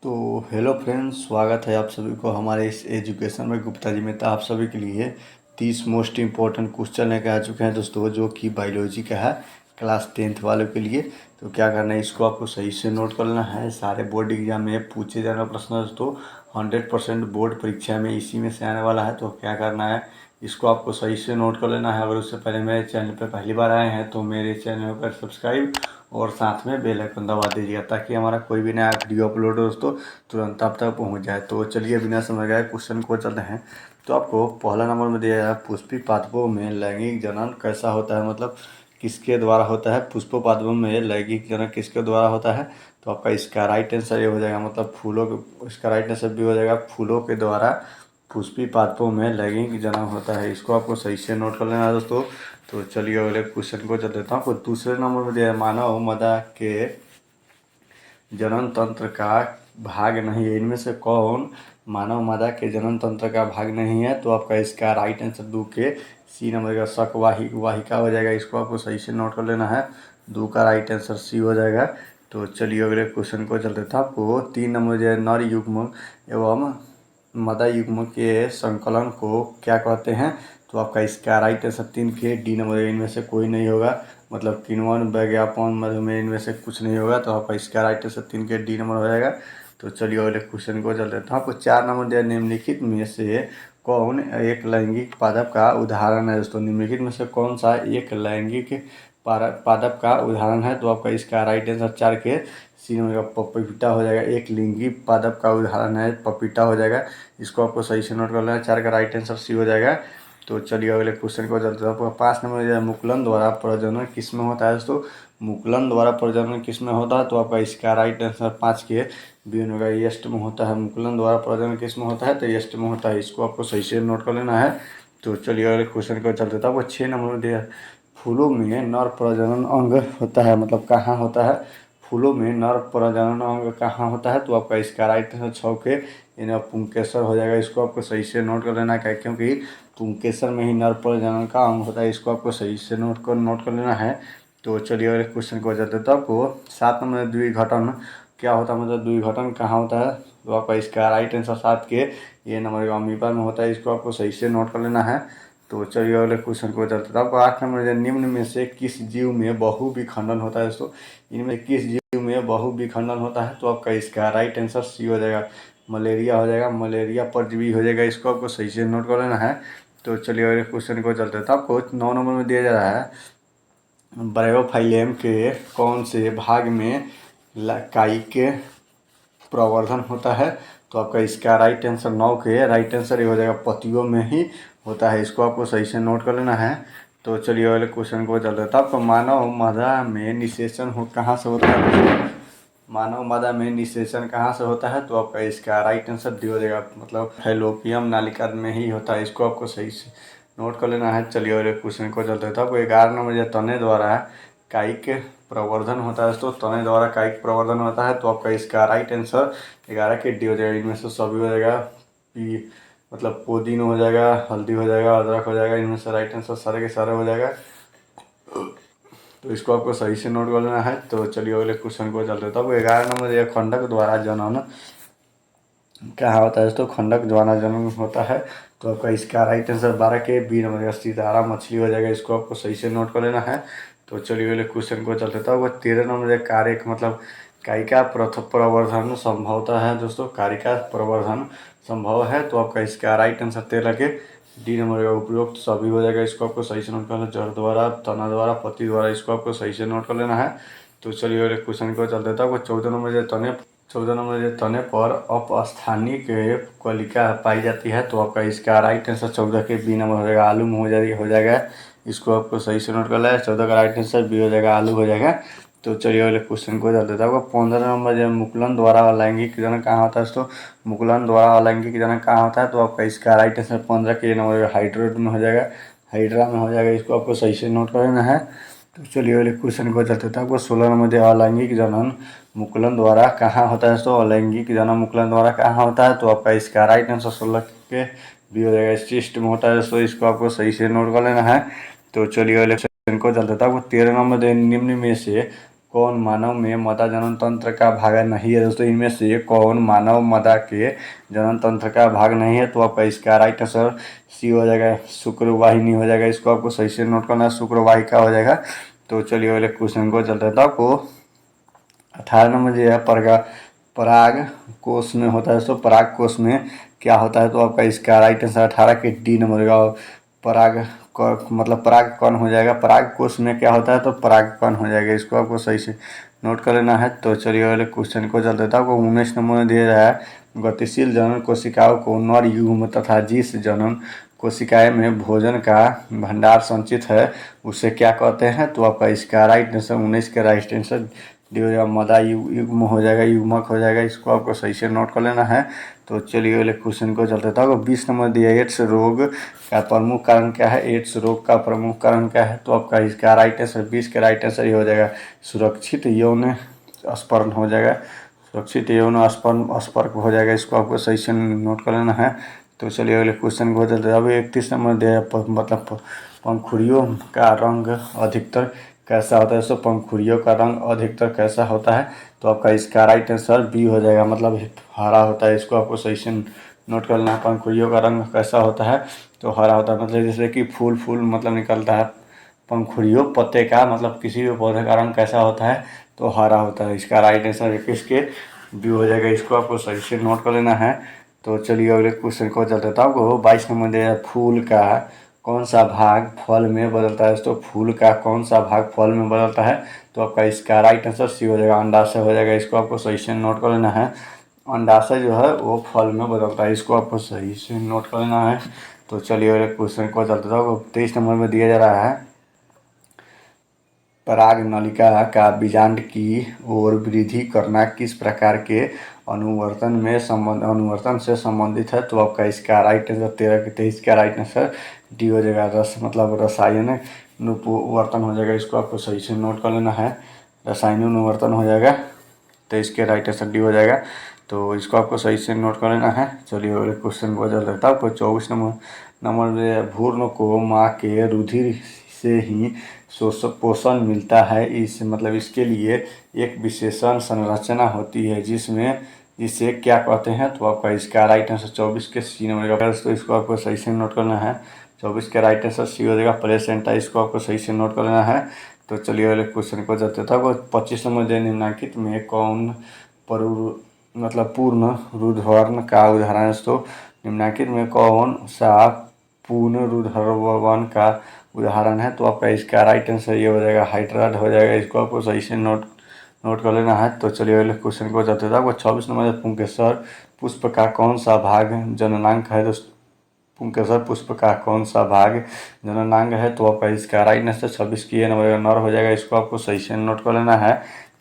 तो hello friends, स्वागत है आप सभी को हमारे इस एजुकेशन में गुप्ता जी में। तो आप सभी के लिए 30 मोस्ट इम्पोर्टेंट क्वेश्चन लेकर आ चुके हैं दोस्तों, जो कि बायोलॉजी का है क्लास 10th वालों के लिए। तो क्या करना है, इसको आपको सही से नोट कर लेना है। सारे बोर्ड एग्जाम में पूछे जाने वाला प्रश्न दोस्तों 100% बोर्ड परीक्षा में इसी में से आने वाला है। तो क्या करना है, इसको आपको सही से नोट कर लेना है। अगर उससे पहले मेरे चैनल पर पहली बार आए हैं तो मेरे चैनल पर सब्सक्राइब और साथ में बेल आइकन दबा दीजिएगा, ताकि हमारा कोई भी नया वीडियो अपलोड हो दोस्तों तुरंत आप तक पहुंच जाए। तो चलिए बिना समय गए क्वेश्चन को चलते हैं। तो आपको पहला नंबर में दिया है, पुष्पी पादपों में लैंगिक जनन कैसा होता है, मतलब किसके द्वारा होता है। पुष्पों पादपों में लैंगिक जनन किसके द्वारा होता है। तो आपका इसका राइट आंसर ये हो जाएगा, मतलब फूलों के, इसका राइट आंसर भी हो जाएगा फूलों के द्वारा पुष्पी पादपों में लैंगिक जनन होता है। इसको आपको सही से नोट कर लेना है दोस्तों। तो चलिए अगले क्वेश्चन को चल देता हूँ। आपको दूसरे नंबर में दिया है, मानव मदा के जनन तंत्र का भाग नहीं है। इनमें से कौन मानव मादा के जनन तंत्र का भाग नहीं है। तो आपका इसका राइट आंसर दो के सी नंबर का शक वाहिका हो जाएगा। इसको आपको सही से नोट कर लेना है। दो का राइट आंसर सी हो जाएगा। तो चलिए अगले क्वेश्चन को चलते था। आपको 3 नंबर जो है, नर युग्म एवं मदा युग्म के संकलन को क्या कहते हैं। तो आपका इसका राइट आंसर 3 के डी नंबर, इनमें से कोई नहीं होगा, मतलब किण्वन विज्ञापन मधुमेह इनमें से कुछ नहीं होगा। तो आपका इसका राइट आंसर 3 के डी नंबर हो जाएगा। तो चलिए अगले क्वेश्चन को चल देता हूँ। आपको 4 नंबर दिया, निम्नलिखित में से कौन एक लैंगिक पादप का उदाहरण है। दोस्तों निम्नलिखित में से कौन सा एक लैंगिक पादप का उदाहरण है। तो आपका इसका राइट आंसर 4 के सी नंबर का पपीता हो जाएगा। एक लिंगी पादप का उदाहरण है पपीता हो जाएगा। इसको आपको सही से नोट कर लेना है। 4 का राइट आंसर सी हो जाएगा। तो चलिए अगले क्वेश्चन को चलते हैं। आपको 5 नंबर जो है, मुकुलन द्वारा प्रजनन किसमें होता है। दोस्तों मुकुलन द्वारा प्रजनन किसमें होता है। तो आपका इसका राइट आंसर 5 के बी होगा, यष्ट में होता है। मुकुलन द्वारा प्रजनन किसमें होता है, तो यष्ट में होता है। इसको आपको सही से नोट कर लेना है। तो चलिए अगले क्वेश्चन को चलते हैं। आपको 6 नंबर में दिया, फूलों में नर प्रजनन अंग होता है, मतलब कहाँ होता है। फूलों में नर प्रजनन अंग कहाँ होता है। तो आपका इसका राइट आंसर 6 के पुंकेसर हो जाएगा। इसको आपको सही से नोट कर लेना है, क्योंकि पुंकेसर में ही नर प्रजनन का अंग होता है। इसको आपको सही से नोट कर लेना है। तो चलिए अगले क्वेश्चन को जाते हैं। तो आपको 7 नंबर द्विघटन क्या होता है, मतलब द्विघटन कहाँ होता है। तो आपका इसका राइट आंसर 7 के ये नंबर अमीबा में होता है। इसको आपको सही से नोट कर लेना है। तो चलिए अगले क्वेश्चन को चलते हैं। आपको 8 नंबर, निम्न में से किस जीव में बहुविखंडन होता है। दोस्तों इनमें किस जीव में बहुविखंडन होता है। तो आपका इसका राइट आंसर सी हो जाएगा, मलेरिया हो जाएगा। मलेरिया परजीवी हो जाएगा। इसको आपको सही से नोट कर लेना है। तो चलिए अगले क्वेश्चन को चलते हैं। तो आपको 9 नंबर में दिया जा रहा है, ब्रायोफाइलम के कौन से भाग में कायिक प्रवर्धन होता है। तो आपका इसका राइट आंसर 9 के राइट आंसर ये हो जाएगा, पतियों में ही होता है। इसको आपको सही से नोट कर लेना है। तो चलिए अगले क्वेश्चन को चल रहा था। आपको मानव मदा में निषेचन कहाँ से होता है। मानव मदा में निषेचन कहाँ से होता है। तो आपका इसका राइट आंसर डी हो जाएगा, मतलब फैलोपियम नालिका में ही होता है। इसको आपको सही से नोट कर लेना है। चलिए अगले क्वेश्चन को चलते हैं। आपको 11 नंबर, तने द्वारा कायिक प्रवर्धन होता है। तो तने द्वारा कायिक प्रवर्धन होता है। तो आपका इसका राइट आंसर 11 के डी हो जाएगा। इनमें से सभी हो जाएगा, पी मतलब पुदीना हो जाएगा, हल्दी हो जाएगा, अदरक हो जाएगा। इनमें से राइट आंसर सारे के सारे हो जाएगा। तो इसको आपको सही से नोट कर लेना है। तो चलिए अगले क्वेश्चन को चलते हैं। तो 11 नंबर यह खंडक द्वारा जनन कहाँ होता है। दोस्तों खंडक द्वारा जनन होता है। तो आपका इसका राइट आंसर 12 के बी नंबर का सितारा मछली हो जाएगा। इसको आपको सही से नोट कर लेना है। तो चलिए अगले क्वेश्चन को चलते था। वो 13 नंबर कार्य मतलब कायिका प्रवर्धन संभवता है। दोस्तों कायिका प्रवर्धन संभव है। तो आपका इसका राइट आंसर 13 के डी नंबर का उपयुक्त सभी हो जाएगा। इसको आपको सही से नोट कर लेना, जड़ द्वारा, तना द्वारा, पति द्वारा। इसको आपको सही से नोट कर लेना है। तो चलिए अगले क्वेश्चन को चलते था। वो 14 नंबर तने 14 नंबर तने पर अपस्थानिक कलिका पाई जाती है। तो आपका इसका राइट आंसर 14 के बी नंबर हो जाएगा, आलू में हो जाएगा। इसको आपको सही से नोट कर लेना है। 14 का राइट आंसर बी हो जाएगा, आलू हो जाएगा। तो चलिए अगले क्वेश्चन को चलते थे। आपको 15 नंबर जो मुकुलन द्वारा अलैंगिक जनन कहाँ होता है। तो मुकुलन द्वारा अलैंगिक जनन कहाँ होता है। तो आपका इसका राइट आंसर 15 के नंबर हाइड्रोड में हो जाएगा, हाइड्रा में हो जाएगा। इसको आपको सही से नोट कर लेना है। तो चलिए अगले क्वेश्चन को चलते थे। आपको 16 नंबर अलैंगिक जनन मुकुलन द्वारा कहाँ होता है। तो अलैंगिक जनन मुकुलन द्वारा कहाँ होता है। तो आपका इसका राइट आंसर 16 के बी हो जाएगा, सिस्ट में होता है। तो इसको आपको सही से नोट कर लेना है। तो चलिए अगले क्वेश्चन को चलते था। आपको 13 नंबर निम्न में से कौन मानव में मदा जनन तंत्र का भाग नहीं है दोस्तों, इनमें से कौन मानव मदा के जनन तंत्र का भाग नहीं है? तो आपका इसका राइट आंसर सी हो जाएगा, शुक्रवाहिनी हो जाएगा। इसको आपको सही से नोट करना है, शुक्रवाहिका हो जाएगा। तो चलिए अगले क्वेश्चन को चलते हैं। तो आपको 18 नंबर जो है पराग कोष में होता है। तो पराग कोष में क्या होता है? तो आपका इसका राइट आंसर 18 के डी नंबर का पराग मतलब पराग कण हो जाएगा। पराग कोष में क्या होता है? तो पराग कण हो जाएगा। इसको आपको सही से नोट कर लेना है। तो चलिए अगले क्वेश्चन को चलते था। आपको 19 नंबर में दिया रहा है, गतिशील जनन कोशिकाओं को नर युग्म तथा जिस जनन कोशिकाएं में भोजन का भंडार संचित है उसे क्या कहते हैं? तो आपका इसका राइट आंसर 19 का राइट आंसर डी हो जाएगा, मदा युग्म हो जाएगा, युग्मक हो जाएगा। इसको आपको सही से नोट कर लेना है। तो चलिए अगले क्वेश्चन को चलते था। 20 नंबर दिया, एड्स रोग का प्रमुख कारण क्या है? एड्स रोग का प्रमुख कारण क्या है? तो आपका इसका राइट आंसर 20 का राइट आंसर ये हो जाएगा, सुरक्षित यौन स्पर्म हो जाएगा, सुरक्षित यौन स्पर्म हो जाएगा। इसको आपको सही से नोट कर लेना है। तो चलिए अगले क्वेश्चन को चलते हैं। अब 31 नंबर दिया, मतलब पंखुड़ियों का रंग अधिकतर कैसा होता है? सो पंखुड़ियों का रंग अधिकतर कैसा होता है? तो आपका इसका राइट आंसर बी हो जाएगा, मतलब हरा होता है। इसको आपको सही से नोट कर लेना है। पंखुड़ियों का रंग कैसा होता है? तो हरा होता है। मतलब जैसे कि फूल मतलब निकलता है, पंखुड़ियों पत्ते का मतलब किसी भी पौधे का रंग कैसा होता है? तो हरा होता है। इसका राइट आंसर 21 के बी हो जाएगा। इसको आपको सही से नोट कर लेना है। तो चलिए अगले क्वेश्चन को चलते था। आपको 22 नंबर दिया, फूल का कौन सा भाग फल में बदलता है? तो फूल का कौन सा भाग फल में बदलता है? तो आपका इसका राइट आंसर सी हो जाएगा, अंडाशय हो जाएगा। इसको आपको सही से नोट कर लेना है। अंडाशय जो है वो फल में बदलता है। इसको आपको सही से नोट कर लेना है। तो चलिए अगले क्वेश्चन को चलते था। 23 नंबर में दिया जा रहा है, पराग नलिका का बीजांड की ओर वृद्धि करना किस प्रकार के अनुवर्तन से संबंधित है? तो आपका इसका राइट आंसर 13 के 23 का राइट आंसर डी हो जाएगा, मतलब रसायन अनुवर्तन हो जाएगा। इसको आपको सही से नोट कर लेना है, रसायन अनुवर्तन हो जाएगा। 23 के राइट आंसर डी हो जाएगा। तो इसको आपको सही से नोट कर लेना है। चलिए अगले क्वेश्चन को जल्द देता हूँ। आपको 24 नंबर में, भ्रूण को माँ के रुधिर से ही पोषण मिलता है। मतलब इसके लिए एक विशेषण संरचना होती है जिसे क्या कहते हैं? तो आपका इसका राइट आंसर 24 के सी नंबर का। तो इसको आपको सही से नोट करना है। 24 का राइट आंसर सी हो जाएगा, प्लेसेंटा। इसको आपको सही से नोट कर लेना है। तो चलिए अगले क्वेश्चन को चलते था। 25 नंबर निम्नलिखित में कौन पूर्ण रुधिरवर्ण का उदाहरण है? तो निम्नलिखित में कौन सा पूर्ण रुधिरवर्ण का उदाहरण है? तो आपका इसका राइट आंसर ये हो जाएगा, हाइड्राट हो जाएगा। इसको आपको सही से नोट कर लेना है। तो चलिए अगले क्वेश्चन को चलते थे। आपको 26 नंबर पुंकेसर पुष्प का कौन सा भाग जननांग है? तो पुंकेसर पुष्प का कौन सा भाग जननांग है? तो आपका इसका राइट आंसर 26 की नंबर का नर हो जाएगा। इसको आपको सही से नोट कर लेना है।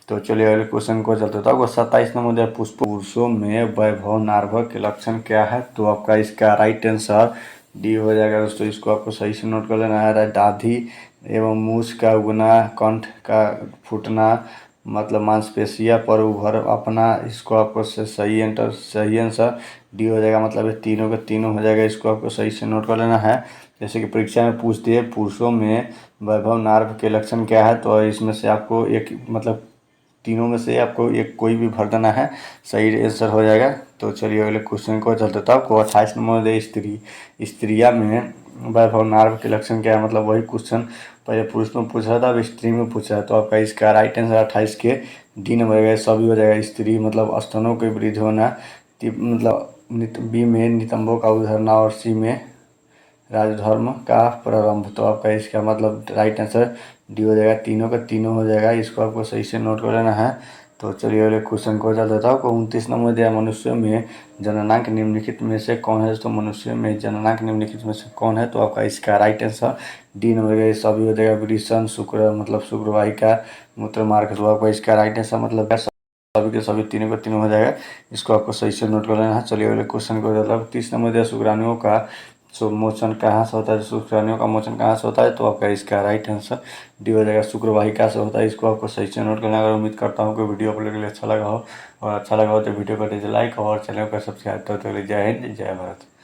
तो चलिए अगले क्वेश्चन को चलते थे। आपको 27 नंबर पुरुषों में वैभव नार्भक के लक्षण क्या है? तो आपका इसका राइट आंसर डी हो जाएगा दोस्तों। इसको आपको सही से नोट कर लेना है। दाढ़ी एवं मूछ का उगना, कंठ का फूटना, मतलब मांसपेशियां पर उभर अपना। इसको आपको सही आंसर डी हो जाएगा, मतलब ये तीनों के तीनों हो जाएगा। इसको आपको सही से नोट कर लेना है। जैसे कि परीक्षा में पूछती है, पुरुषों में वैभव नार्भ के लक्षण क्या है? तो इसमें से आपको एक, मतलब तीनों में से आपको एक कोई भी भर देना है, सही आंसर हो जाएगा। तो चलिए अगले क्वेश्चन को चलते था। आपको 28 नंबर स्त्रिया में वैभव नार्भ के लक्षण क्या है? मतलब वही क्वेश्चन पहले पुरुष में पूछा था, अब स्त्री में पूछा है। तो आपका इसका राइट आंसर 28 के डी नंबर का सभी हो जाएगा। स्त्री मतलब स्तनों की वृद्धि होना, मतलब बी में नितंबों का उधरना, और सी में राजधर्म का प्रारंभ। तो आपका इसका मतलब राइट आंसर डी हो जाएगा, तीनों का तीनों हो जाएगा। इसको आपको सही से नोट कर लेना है। तो चलिए अगले क्वेश्चन को चल देता हूँ। 29 नंबर दिया, मनुष्य में जननांक निम्नलिखित में से कौन है? तो मनुष्य में जननांक निम्नलिखित में से कौन है? तो आपका इसका राइट आंसर डी नंबर का सभी हो जाएगा। वृषण, शुक्र मतलब शुक्रवाहिका, मूत्र मार्ग। तो आपका इसका राइट आंसर मतलब सभी के सभी तीनों का तीनों हो जाएगा। इसको आपको सही से नोट कर लेना है। चलिए अगले क्वेश्चन को चलता है। 30 नंबर दिया, शुक्राणुओं का मोचन कहाँ से होता है? शुक्राणुओं का मोचन कहाँ से होता है? तो आपका इसका राइट आंसर डी हो जाएगा, शुक्रवाहिका से होता है। इसको आपको सही से नोट करना है। उम्मीद करता हूँ कि वीडियो आप लोगों के लिए अच्छा लगा हो, और अच्छा लगा हो तो वीडियो को दीजिए लाइक और चैनल को सब्सक्राइब। तो जय हिंद, जय भारत।